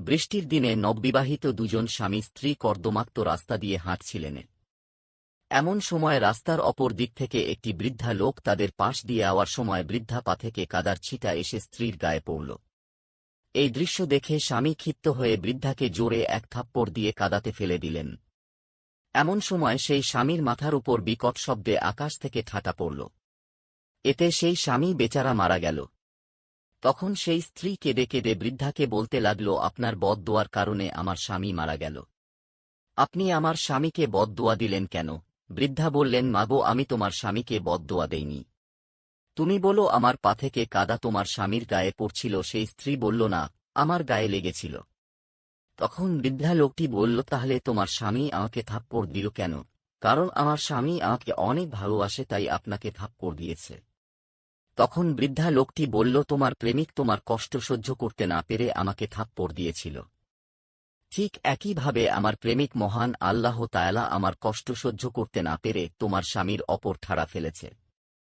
বৃষ্টির দিনে নববিবাহিত দুজন স্বামী স্ত্রী কর্দমাক্ত রাস্তা দিয়ে হাঁটছিলেন। এমন সময় রাস্তার অপর দিক থেকে একটি বৃদ্ধা লোক তাদের পাশ দিয়ে যাওয়ার সময় বৃদ্ধা পা থেকে কাদার ছিটা এসে স্ত্রীর গায়ে পড়ল। এই দৃশ্য দেখে স্বামী ক্ষিপ্ত হয়ে বৃদ্ধাকে জোরে এক থাপ্পড় দিয়ে কাদাতে ফেলে দিলেন। এমন সময় সেই স্বামীর মাথার উপর বিকট শব্দে আকাশ থেকে ঠাটা পড়ল। এতে সেই স্বামী বেচারা মারা গেল। তখন সেই স্ত্রী কেঁদে কেঁদে বৃদ্ধাকে বলতে লাগল, আপনার বদদোয়ার কারণে আমার স্বামী মারা গেল। আপনি আমার স্বামীকে বদদোয়া দিলেন কেন? বৃদ্ধা বললেন, মাগো, আমি তোমার স্বামীকে বদদোয়া দেইনি। তুমি বলো আমার পা থেকে কাদা তোমার স্বামীর গায়ে পড়ছিল। সেই স্ত্রী বলল, না, আমার গায়ে লেগেছিল। তখন বৃদ্ধা লোকটি বলল, তাহলে তোমার স্বামী আমাকে থাপ্পড় দিল কেন? কারণ আমার স্বামী আমাকে অনেক ভালোবাসে, তাই আপনাকে থাপ্পড় দিয়েছে। তখন বৃদ্ধা লোকটি বলল, তোমার প্রেমিক তোমার কষ্ট সহ্য করতে না পেরে আমাকে থাপ্পড় দিয়েছিল। ঠিক একইভাবে আমার প্রেমিক মহান আল্লাহ তাআলা আমার কষ্ট সহ্য করতে না পেরে তোমার স্বামীর অপর ঠাড়া ফেলেছে।